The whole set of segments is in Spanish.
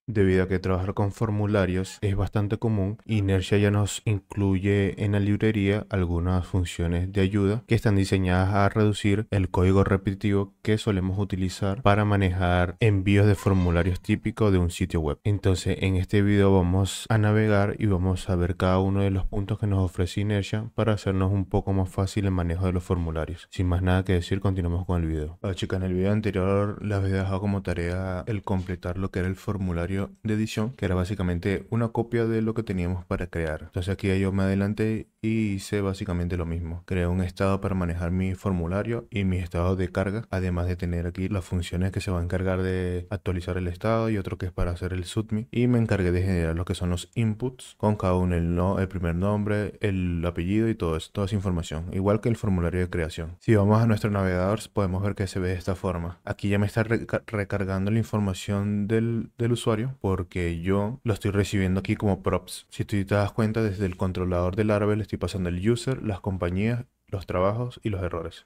Debido a que trabajar con formularios es bastante común, Inertia ya nos incluye en la librería algunas funciones de ayuda que están diseñadas a reducir el código repetitivo que solemos utilizar para manejar envíos de formularios típicos de un sitio web. Entonces, en este video vamos a navegar y vamos a ver cada uno de los puntos que nos ofrece Inertia para hacernos un poco más fácil el manejo de los formularios. Sin más nada que decir, continuamos con el video. Chicas, en el video anterior les había dejado como tarea el completar lo que era el formulario de edición, que era básicamente una copia de lo que teníamos para crear. Entonces aquí yo me adelanté y hice básicamente lo mismo. Creé un estado para manejar mi formulario y mis estados de carga, además de tener aquí las funciones que se van a encargar de actualizar el estado y otro que es para hacer el submit. Y me encargué de generar lo que son los inputs con cada uno, el primer nombre, el apellido y todo eso, toda esa información, igual que el formulario de creación. Si vamos a nuestro navegador podemos ver que se ve de esta forma. Aquí ya me está recargando la información del usuario porque yo lo estoy recibiendo aquí como props. Si tú te das cuenta, desde el controlador del Laravel estoy pasando el user, las compañías, los trabajos y los errores.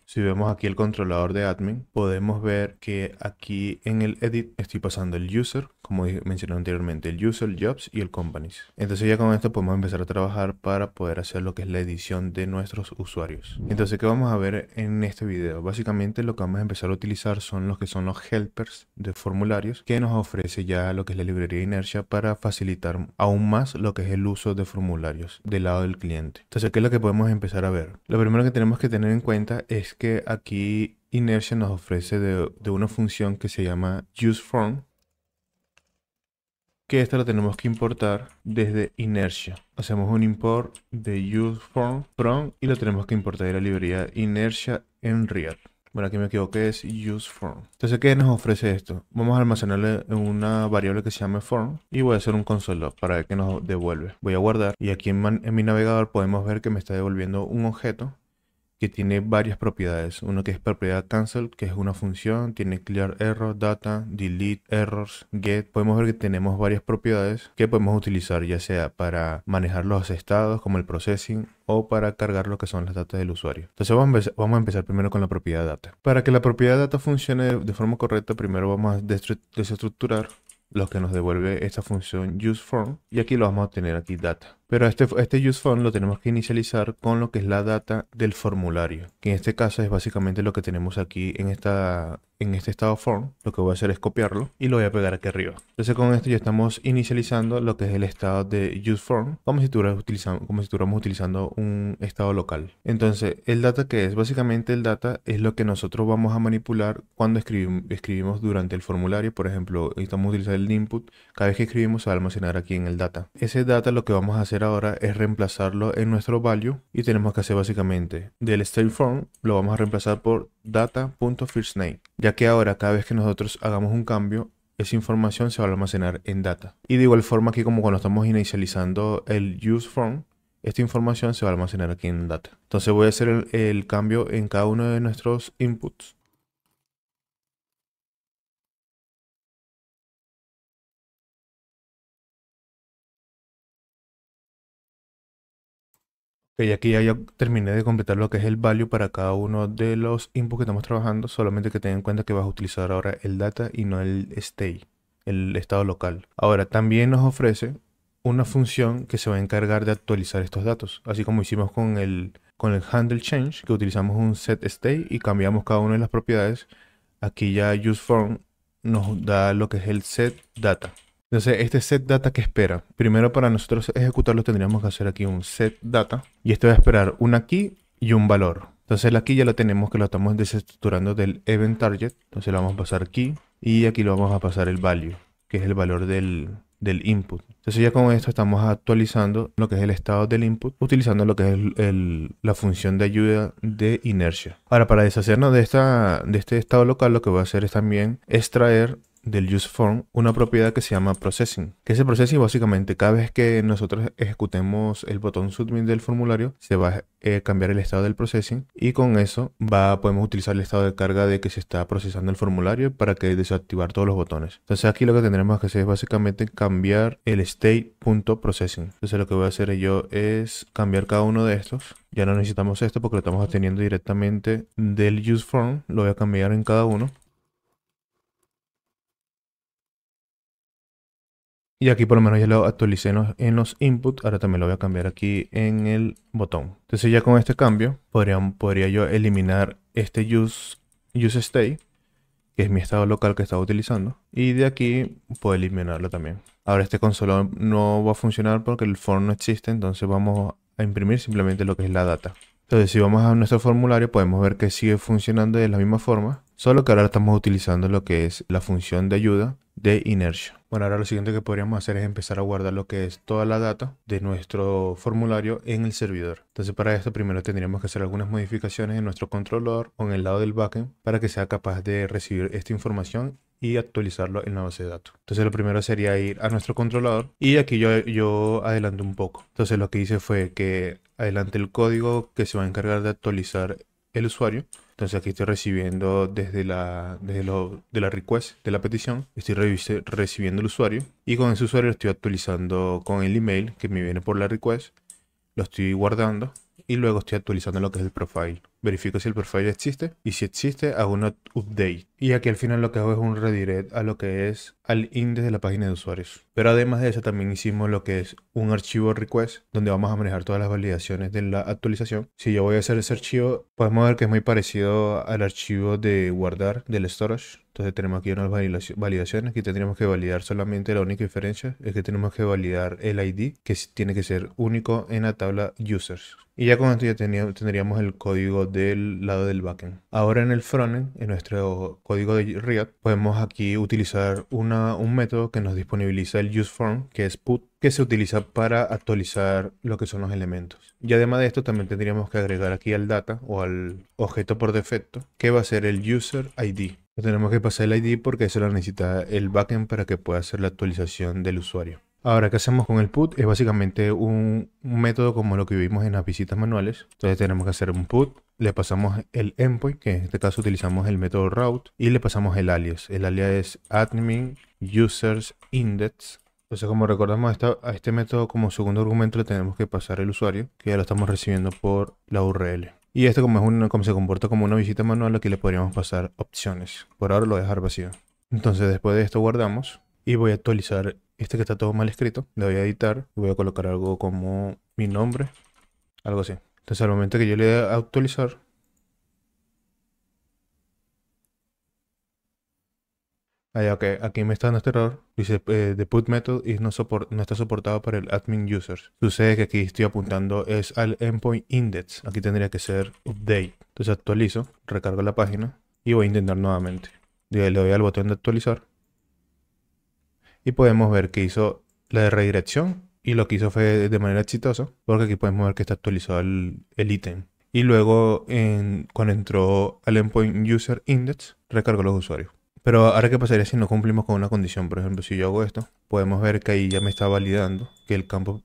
Si vemos aquí el controlador de admin, podemos ver que aquí en el edit estoy pasando el user, como mencioné anteriormente, el user, jobs y el companies. Entonces ya con esto podemos empezar a trabajar para poder hacer lo que es la edición de nuestros usuarios. Entonces, ¿qué vamos a ver en este video? Básicamente lo que vamos a empezar a utilizar son los que son los helpers de formularios que nos ofrece ya lo que es la librería Inertia para facilitar aún más lo que es el uso de formularios del lado del cliente. Entonces, ¿qué es lo que podemos empezar a ver? Lo primero que tenemos que tener en cuenta es que aquí Inertia nos ofrece de una función que se llama useForm, que esta la tenemos que importar desde Inertia. Hacemos un import de useForm from y lo tenemos que importar de la librería Inertia en real. Bueno, aquí me equivoqué, es useForm. Entonces, ¿qué nos ofrece esto? Vamos a almacenarle en una variable que se llama form y voy a hacer un console log para ver qué nos devuelve. Voy a guardar y aquí en mi navegador podemos ver que me está devolviendo un objeto que tiene varias propiedades. Uno que es propiedad cancel, que es una función, tiene clear error, data, delete, errors, get. Podemos ver que tenemos varias propiedades que podemos utilizar ya sea para manejar los estados como el processing o para cargar lo que son las datas del usuario. Entonces vamos a empezar primero con la propiedad data. Para que la propiedad data funcione de forma correcta, primero vamos a desestructurar lo que nos devuelve esta función useForm y aquí lo vamos a tener aquí data. Pero este useForm lo tenemos que inicializar con lo que es la data del formulario, que en este caso es básicamente lo que tenemos aquí en este estado form. Lo que voy a hacer es copiarlo y lo voy a pegar aquí arriba. Entonces con esto ya estamos inicializando lo que es el estado de useForm como si estuviéramos utilizando un estado local. Entonces el data, que es básicamente el data, es lo que nosotros vamos a manipular cuando escribimos durante el formulario. Por ejemplo, estamos utilizando el input. Cada vez que escribimos se va a almacenar aquí en el data. Ese data lo que vamos a hacer ahora es reemplazarlo en nuestro value y tenemos que hacer básicamente del stateForm lo vamos a reemplazar por data.firstName, ya que ahora cada vez que nosotros hagamos un cambio esa información se va a almacenar en data. Y de igual forma aquí, como cuando estamos inicializando el useForm, esta información se va a almacenar aquí en data. Entonces voy a hacer el cambio en cada uno de nuestros inputs. Ok, aquí ya terminé de completar lo que es el value para cada uno de los inputs que estamos trabajando. Solamente que ten en cuenta que vas a utilizar ahora el data y no el stay, el estado local. Ahora también nos ofrece una función que se va a encargar de actualizar estos datos, así como hicimos con el handle change, que utilizamos un set state y cambiamos cada una de las propiedades. Aquí ya useForm nos da lo que es el set data. Entonces, este set data, ¿que espera? Primero, para nosotros ejecutarlo tendríamos que hacer aquí un set data y este va a esperar una key y un valor. Entonces la key ya la tenemos, que lo estamos desestructurando del event target. Entonces le vamos a pasar key y aquí lo vamos a pasar el value, que es el valor del input. Entonces ya con esto estamos actualizando lo que es el estado del input utilizando lo que es la función de ayuda de Inertia. Ahora, para deshacernos de este estado local, lo que voy a hacer es también extraer del useForm una propiedad que se llama processing. Que ese processing básicamente cada vez que nosotros ejecutemos el botón submit del formulario se va a cambiar el estado del processing y con eso podemos utilizar el estado de carga de que se está procesando el formulario para que desactivar todos los botones. Entonces aquí lo que tendremos que hacer es básicamente cambiar el state.processing. Entonces lo que voy a hacer yo es cambiar cada uno de estos. Ya no necesitamos esto porque lo estamos obteniendo directamente del useForm. Lo voy a cambiar en cada uno. Y aquí por lo menos ya lo actualicé en los inputs. Ahora también lo voy a cambiar aquí en el botón. Entonces ya con este cambio podría yo eliminar este use state, que es mi estado local que estaba utilizando. Y de aquí puedo eliminarlo también. Ahora este consolador no va a funcionar porque el for no existe. Entonces vamos a imprimir simplemente lo que es la data. Entonces si vamos a nuestro formulario podemos ver que sigue funcionando de la misma forma. Solo que ahora estamos utilizando lo que es la función de ayuda de inertia. Bueno, ahora lo siguiente que podríamos hacer es empezar a guardar lo que es toda la data de nuestro formulario en el servidor. Entonces para esto primero tendríamos que hacer algunas modificaciones en nuestro controlador o en el lado del backend para que sea capaz de recibir esta información y actualizarlo en la base de datos. Entonces lo primero sería ir a nuestro controlador y aquí yo adelanto un poco. Entonces lo que hice fue que adelante el código que se va a encargar de actualizar el usuario. Entonces aquí estoy recibiendo de la request de la petición, estoy recibiendo el usuario y con ese usuario estoy actualizando con el email que me viene por la request, lo estoy guardando y luego estoy actualizando lo que es el profile. Verifico si el profile existe y si existe hago una update. Y aquí al final lo que hago es un redirect a lo que es al index de la página de usuarios. Pero además de eso también hicimos lo que es un archivo request donde vamos a manejar todas las validaciones de la actualización. Si yo voy a hacer ese archivo, podemos ver que es muy parecido al archivo de guardar del storage. Entonces tenemos aquí unas validaciones. Aquí tendríamos que validar solamente, la única diferencia es que tenemos que validar el ID, que tiene que ser único en la tabla users. Y ya con esto ya tendríamos el código del lado del backend. Ahora en el frontend, en nuestro código de React, podemos aquí utilizar un método que nos disponibiliza el useForm, que es put, que se utiliza para actualizar lo que son los elementos. Y además de esto también tendríamos que agregar aquí al data o al objeto por defecto, que va a ser el user ID. Tenemos que pasar el ID porque eso lo necesita el backend para que pueda hacer la actualización del usuario. Ahora, ¿qué hacemos con el put? Es básicamente un método como lo que vimos en las visitas manuales. Entonces tenemos que hacer un put, le pasamos el endpoint, que en este caso utilizamos el método route, y le pasamos el alias. El alias es admin users index. Entonces, como recordamos a este método como segundo argumento le tenemos que pasar el usuario, que ya lo estamos recibiendo por la URL. Y esto como se comporta como una visita manual, aquí le podríamos pasar opciones. Por ahora lo voy a dejar vacío. Entonces después de esto guardamos y voy a actualizar este que está todo mal escrito. Le voy a editar y voy a colocar algo como mi nombre, algo así. Entonces al momento que yo le dé a actualizar, aquí me está dando este error. Dice the put method no está soportado para el admin users. Sucede que aquí estoy apuntando es al endpoint index. Aquí tendría que ser update. Entonces actualizo, recargo la página y voy a intentar nuevamente. Le doy al botón de actualizar. Y podemos ver que hizo la de redirección y lo que hizo fue de manera exitosa, porque aquí podemos ver que está actualizado el ítem. Y luego cuando entró al endpoint user index, recargó los usuarios. Pero ahora, ¿qué pasaría si no cumplimos con una condición? Por ejemplo, si yo hago esto, podemos ver que ahí ya me está validando que el campo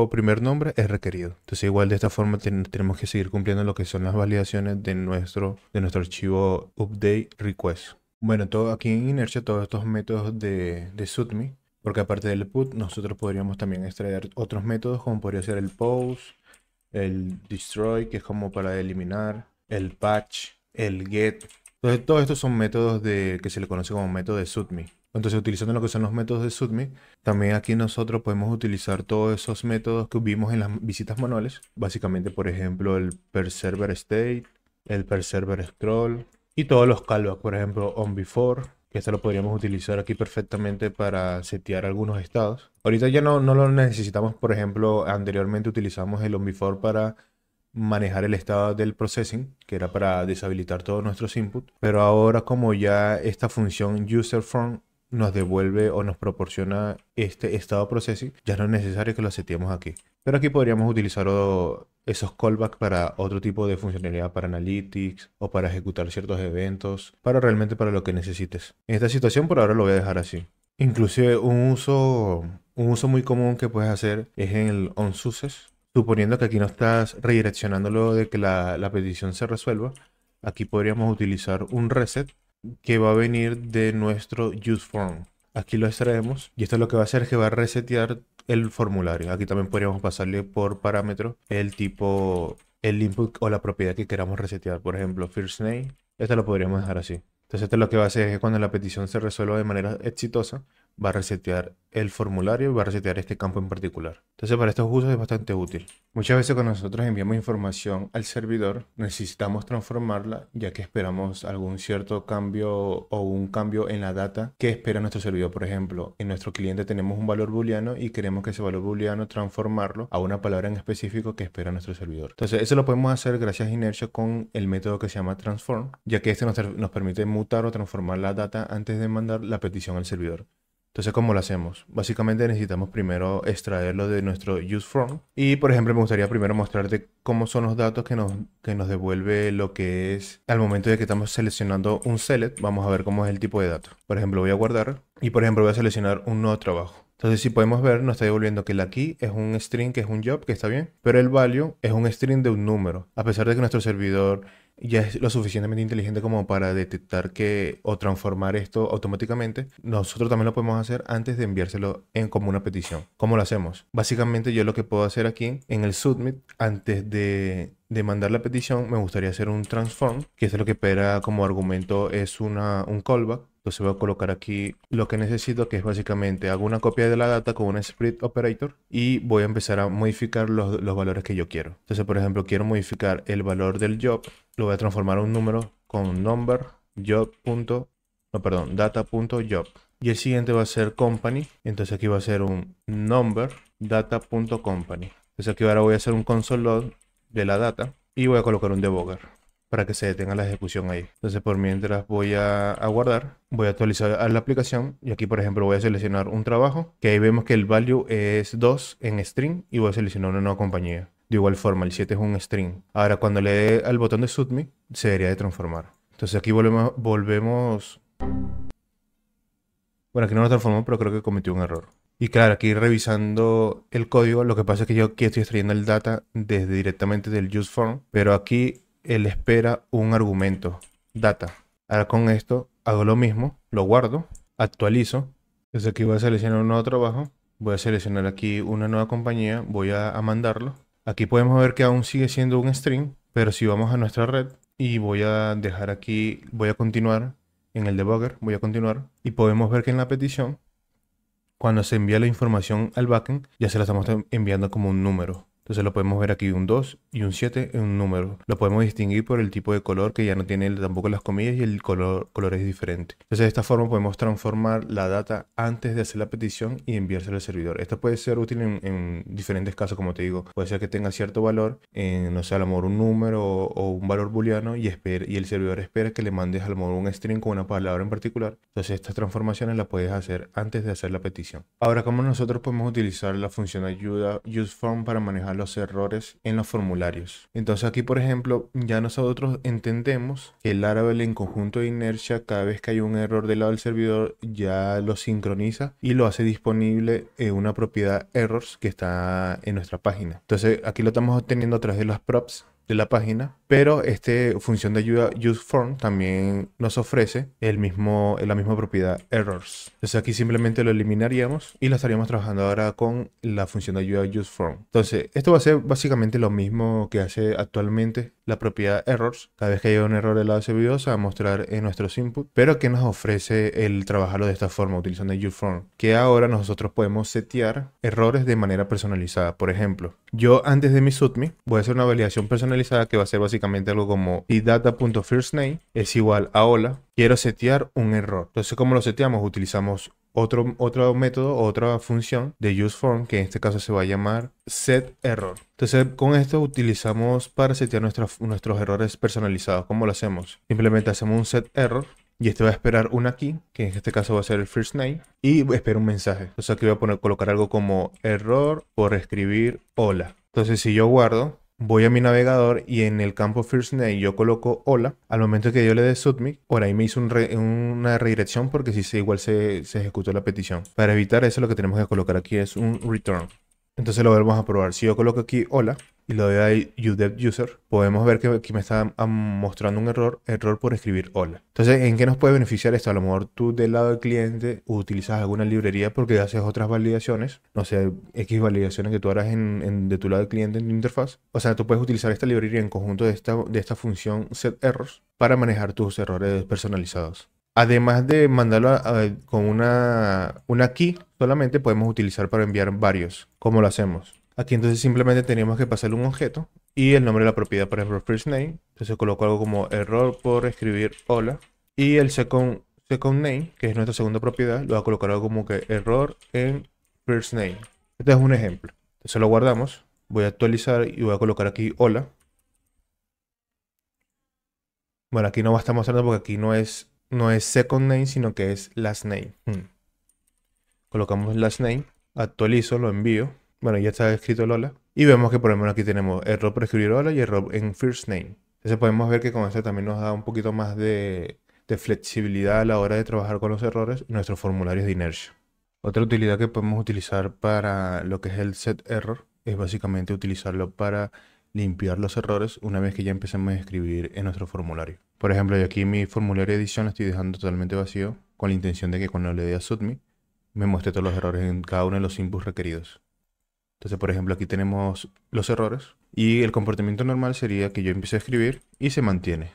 primer nombre es requerido. Entonces igual de esta forma tenemos que seguir cumpliendo lo que son las validaciones de nuestro archivo update request. Bueno, todo aquí en Inertia, todos estos métodos de submit, porque aparte del put, nosotros podríamos también extraer otros métodos, como podría ser el post, el destroy, que es como para eliminar, el patch, el get. Entonces, todos estos son métodos que se le conoce como método de submit. Entonces, utilizando lo que son los métodos de submit, también aquí nosotros podemos utilizar todos esos métodos que vimos en las visitas manuales. Básicamente, por ejemplo, el per server state, el per server scroll, y todos los callbacks, por ejemplo, onBefore, que esto lo podríamos utilizar aquí perfectamente para setear algunos estados. Ahorita ya no lo necesitamos, por ejemplo, anteriormente utilizamos el onBefore para manejar el estado del processing, que era para deshabilitar todos nuestros inputs. Pero ahora como ya esta función userForm nos devuelve o nos proporciona este estado processing, ya no es necesario que lo seteemos aquí. Pero aquí podríamos utilizar esos callbacks para otro tipo de funcionalidad, para analytics o para ejecutar ciertos eventos, realmente para lo que necesites. En esta situación por ahora lo voy a dejar así. Inclusive un uso muy común que puedes hacer es en el onSuccess. Suponiendo que aquí no estás redireccionando luego de que la petición se resuelva, aquí podríamos utilizar un reset que va a venir de nuestro useForm. Aquí lo extraemos y esto lo que va a hacer es que va a resetear el formulario. Aquí también podríamos pasarle por parámetro el tipo, el input o la propiedad que queramos resetear. Por ejemplo, first name. Esto lo podríamos dejar así. Entonces esto lo que va a hacer es que cuando la petición se resuelva de manera exitosa, va a resetear el formulario y va a resetear este campo en particular. Entonces para estos usos es bastante útil. Muchas veces cuando nosotros enviamos información al servidor necesitamos transformarla ya que esperamos algún cierto cambio o un cambio en la data que espera nuestro servidor. Por ejemplo, en nuestro cliente tenemos un valor booleano y queremos que ese valor booleano transformarlo a una palabra en específico que espera nuestro servidor. Entonces eso lo podemos hacer gracias a Inertia con el método que se llama transform, ya que este nos permite mutar o transformar la data antes de mandar la petición al servidor. Entonces, ¿cómo lo hacemos? Básicamente necesitamos primero extraerlo de nuestro useFrom. Y, por ejemplo, me gustaría primero mostrarte cómo son los datos que nos devuelve lo que es al momento de que estamos seleccionando un select. Vamos a ver cómo es el tipo de datos. Por ejemplo, voy a guardar y, por ejemplo, voy a seleccionar un nuevo trabajo. Entonces, si podemos ver, nos está devolviendo que la key es un string, que es un job, que está bien, pero el value es un string de un número. A pesar de que nuestro servidor ya es lo suficientemente inteligente como para detectar que o transformar esto automáticamente, nosotros también lo podemos hacer antes de enviárselo como una petición. ¿Cómo lo hacemos? Básicamente yo lo que puedo hacer aquí en el submit, antes de mandar la petición, me gustaría hacer un transform, que es lo que espera como argumento es un callback. Entonces voy a colocar aquí lo que necesito, que es básicamente hago una copia de la data con un split operator y voy a empezar a modificar los valores que yo quiero. Entonces, por ejemplo, quiero modificar el valor del job, lo voy a transformar a un número con number data.job. Y el siguiente va a ser company. Entonces aquí va a ser un number data.company. Entonces aquí ahora voy a hacer un console log de la data y voy a colocar un debugger para que se detenga la ejecución ahí. Entonces por mientras voy a guardar, voy a actualizar a la aplicación y aquí por ejemplo voy a seleccionar un trabajo, que ahí vemos que el value es 2 en string y voy a seleccionar una nueva compañía. De igual forma el 7 es un string. Ahora cuando le dé al botón de submit se debería de transformar. Entonces aquí volvemos. Bueno, aquí no lo transformó, pero creo que cometió un error. Y claro, aquí revisando el código, lo que pasa es que yo aquí estoy extrayendo el data directamente del useForm, pero aquí él espera un argumento, data. Ahora con esto hago lo mismo, lo guardo, actualizo. Entonces aquí voy a seleccionar un nuevo trabajo, voy a seleccionar aquí una nueva compañía, voy a mandarlo. Aquí podemos ver que aún sigue siendo un string, pero si vamos a nuestra red y voy a dejar aquí, voy a continuar en el debugger, voy a continuar y podemos ver que en la petición, cuando se envía la información al backend, ya se la estamos enviando como un número. Entonces lo podemos ver aquí un 2 y un 7 en un número. Lo podemos distinguir por el tipo de color, que ya no tiene tampoco las comillas y el color es diferente. Entonces de esta forma podemos transformar la data antes de hacer la petición y enviársela al servidor. Esto puede ser útil en diferentes casos, como te digo. Puede ser que tenga cierto valor, no sé, a lo mejor un número o un valor booleano y el servidor espera que le mandes a lo mejor un string con una palabra en particular. Entonces estas transformaciones las puedes hacer antes de hacer la petición. Ahora, ¿cómo nosotros podemos utilizar la función de ayuda useForm para manejar los errores en los formularios? Entonces aquí, por ejemplo, ya nosotros entendemos que el Laravel en conjunto de Inertia, cada vez que hay un error del lado del servidor, ya lo sincroniza y lo hace disponible en una propiedad errors que está en nuestra página. Entonces aquí lo estamos obteniendo a través de las props de la página, pero esta función de ayuda useForm también nos ofrece la misma propiedad errors. Entonces aquí simplemente lo eliminaríamos y lo estaríamos trabajando ahora con la función de ayuda useForm. Entonces esto va a ser básicamente lo mismo que hace actualmente la propiedad errors. Cada vez que haya un error del lado del servidor se va a mostrar en nuestros inputs, pero que nos ofrece el trabajarlo de esta forma utilizando useForm, que ahora nosotros podemos setear errores de manera personalizada. Por ejemplo, yo antes de mi submit voy a hacer una validación personalizada que va a ser básicamente algo como data.firstName es igual a hola. Quiero setear un error. Entonces, ¿cómo lo seteamos? Utilizamos otro método, otra función de useForm, que en este caso se va a llamar setError. Entonces, con esto utilizamos para setear nuestros errores personalizados. ¿Cómo lo hacemos? Simplemente hacemos un setError. Y este va a esperar una key, que en este caso va a ser el first name, y espera un mensaje. Entonces aquí voy a colocar algo como error por escribir hola. Entonces si yo guardo, voy a mi navegador y en el campo first name yo coloco hola. Al momento que yo le dé submit, ahora ahí me hizo una redirección porque si igual se ejecutó la petición. Para evitar eso lo que tenemos que colocar aquí es un return. Entonces lo vamos a probar. Si yo coloco aquí hola y lo doy a user, podemos ver que aquí me está mostrando un error por escribir hola. Entonces, ¿en qué nos puede beneficiar esto? A lo mejor tú del lado del cliente utilizas alguna librería porque haces otras validaciones, no sé, X validaciones que tú harás de tu lado del cliente en tu interfaz. O sea, tú puedes utilizar esta librería en conjunto de esta función setErrors para manejar tus errores personalizados. Además de mandarlo con una key, solamente podemos utilizar para enviar varios. ¿Cómo lo hacemos? Aquí entonces simplemente tenemos que pasarle un objeto y el nombre de la propiedad, por ejemplo, first name. Entonces coloco algo como error por escribir hola. Y el second name, que es nuestra segunda propiedad, lo voy a colocar algo como que error en first name. Este es un ejemplo. Entonces lo guardamos. Voy a actualizar y voy a colocar aquí hola. Bueno, aquí no va a estar mostrando porque aquí no es second name, sino que es last name. Colocamos last name, actualizo, lo envío. Bueno, ya está escrito el hola. Y vemos que por lo menos aquí tenemos error por escribir hola y error en first name. Entonces podemos ver que con esto también nos da un poquito más de flexibilidad a la hora de trabajar con los errores en nuestros formularios de inercia. Otra utilidad que podemos utilizar para lo que es el set error es básicamente utilizarlo para limpiar los errores una vez que ya empecemos a escribir en nuestro formulario. Por ejemplo, yo aquí mi formulario de edición lo estoy dejando totalmente vacío con la intención de que cuando le dé a Submit me muestre todos los errores en cada uno de los inputs requeridos. Entonces, por ejemplo, aquí tenemos los errores y el comportamiento normal sería que yo empiece a escribir y se mantiene.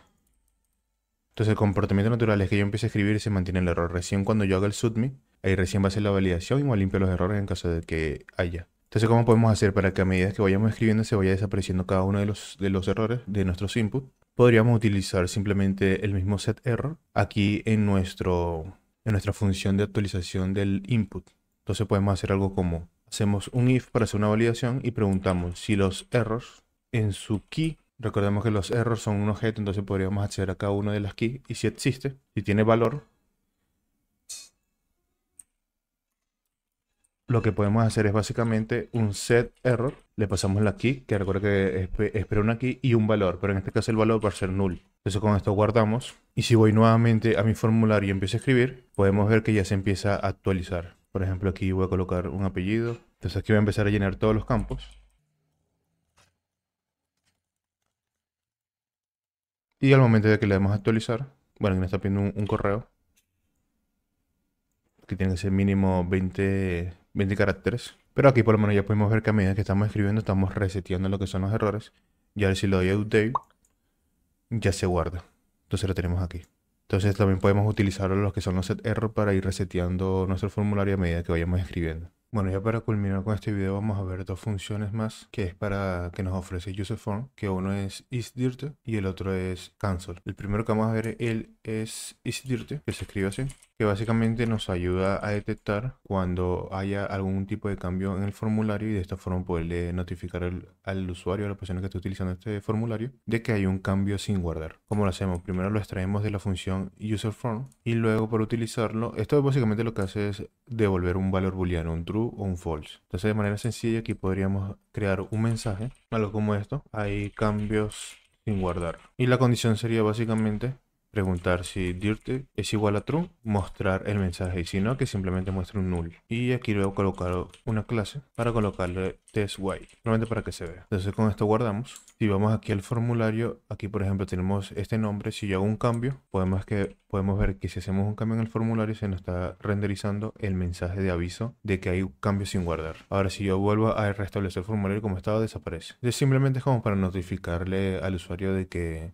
Entonces, el comportamiento natural es que yo empiece a escribir y se mantiene el error. Recién cuando yo haga el Submit, ahí recién va a ser la validación y me limpio los errores en caso de que haya. Entonces, ¿cómo podemos hacer para que a medida que vayamos escribiendo se vaya desapareciendo cada uno de los errores de nuestros inputs? Podríamos utilizar simplemente el mismo set error aquí en nuestra función de actualización del input. Entonces podemos hacer algo como, hacemos un if para hacer una validación y preguntamos si los errors en su key, recordemos que los errors son un objeto, entonces podríamos acceder a cada una de las keys y si existe, si tiene valor, lo que podemos hacer es básicamente un set error, le pasamos la key, que recuerda que espera una key y un valor, pero en este caso el valor va a ser null. Entonces con esto guardamos y si voy nuevamente a mi formulario y empiezo a escribir, podemos ver que ya se empieza a actualizar. Por ejemplo, aquí voy a colocar un apellido, entonces aquí voy a empezar a llenar todos los campos. Y al momento de que le demos a actualizar, bueno, aquí me está pidiendo un correo, que tiene que ser mínimo 20 caracteres. Pero aquí por lo menos ya podemos ver que a medida que estamos escribiendo estamos reseteando lo que son los errores. Y ahora si le doy a update, ya se guarda. Entonces lo tenemos aquí. Entonces también podemos utilizar los que son los set error para ir reseteando nuestro formulario a medida que vayamos escribiendo. Bueno, ya para culminar con este video vamos a ver dos funciones más que es para que nos ofrece UserForm, que uno es isDirty y el otro es cancel. El primero que vamos a ver es isDirty, que se escribe así, que básicamente nos ayuda a detectar cuando haya algún tipo de cambio en el formulario y de esta forma poderle notificar al usuario, a la persona que está utilizando este formulario, de que hay un cambio sin guardar. ¿Cómo lo hacemos? Primero lo extraemos de la función UserForm y luego para utilizarlo, esto básicamente lo que hace es devolver un valor booleano, un true o un false. Entonces de manera sencilla aquí podríamos crear un mensaje, algo como esto, hay cambios sin guardar. Y la condición sería básicamente preguntar si dirty es igual a true, mostrar el mensaje y si no, que simplemente muestre un null. Y aquí luego colocar una clase para colocarle test white, normalmente para que se vea. Entonces con esto guardamos. Si vamos aquí al formulario, aquí por ejemplo tenemos este nombre. Si yo hago un cambio, podemos ver que si hacemos un cambio en el formulario se nos está renderizando el mensaje de aviso de que hay un cambio sin guardar. Ahora si yo vuelvo a restablecer el formulario como estaba, desaparece. Entonces simplemente es como para notificarle al usuario de que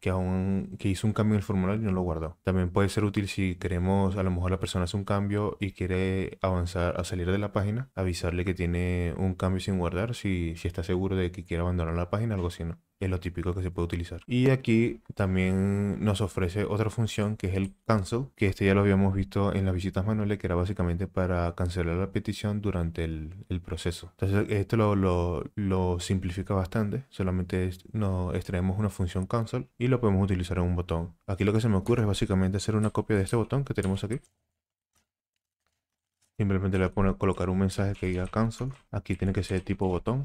hizo un cambio en el formulario y no lo guardó. También puede ser útil si queremos, a lo mejor la persona hace un cambio y quiere avanzar a salir de la página, avisarle que tiene un cambio sin guardar si está seguro de que quiere abandonar la página, algo así, ¿no? Es lo típico que se puede utilizar. Y aquí también nos ofrece otra función que es el cancel, que este ya lo habíamos visto en las visitas manuales, que era básicamente para cancelar la petición durante el proceso. Entonces esto lo simplifica bastante. Solamente nos extraemos una función cancel y lo podemos utilizar en un botón. Aquí lo que se me ocurre es básicamente hacer una copia de este botón que tenemos aquí. Simplemente le voy a colocar un mensaje que diga cancel. Aquí tiene que ser tipo botón.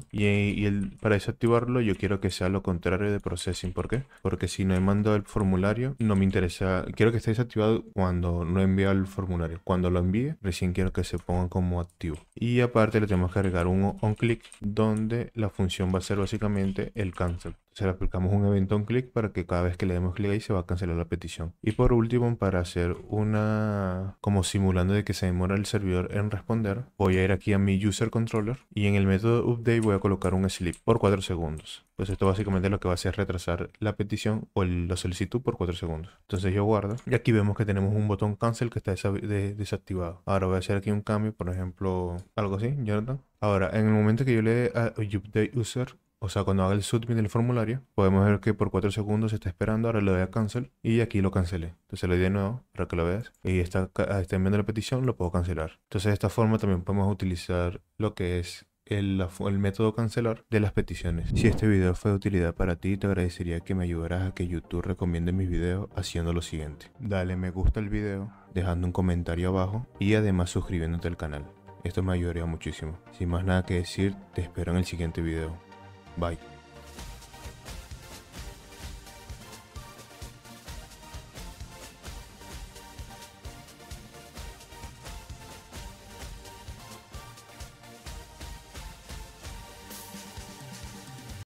Para desactivarlo yo quiero que sea lo contrario de processing. ¿Por qué? Porque si no he mandado el formulario, no me interesa. Quiero que esté desactivado cuando no he enviado el formulario. Cuando lo envíe, recién quiero que se ponga como activo. Y aparte le tenemos que agregar un onClick donde la función va a ser básicamente el cancel. Entonces le aplicamos un evento on click para que cada vez que le demos clic ahí se va a cancelar la petición. Y por último, para hacer una como simulando de que se demora el servidor en responder, voy a ir aquí a mi user controller y en el método update voy a colocar un sleep por 4 segundos. Pues esto básicamente lo que va a hacer es retrasar la petición o la solicitud por 4 segundos. Entonces yo guardo y aquí vemos que tenemos un botón cancel que está desactivado. Ahora voy a hacer aquí un cambio, por ejemplo, algo así, Jonathan. Ahora, en el momento que yo le dé a update user, o sea, cuando haga el submit del formulario, podemos ver que por 4 segundos se está esperando. Ahora le doy a cancel y aquí lo cancelé. Entonces le doy de nuevo para que lo veas. Y está enviando la petición, lo puedo cancelar. Entonces de esta forma también podemos utilizar lo que es el método cancelar de las peticiones. Si este video fue de utilidad para ti, te agradecería que me ayudaras a que YouTube recomiende mis videos haciendo lo siguiente. Dale me gusta al video, dejando un comentario abajo y además suscribiéndote al canal. Esto me ayudaría muchísimo. Sin más nada que decir, te espero en el siguiente video. Bye.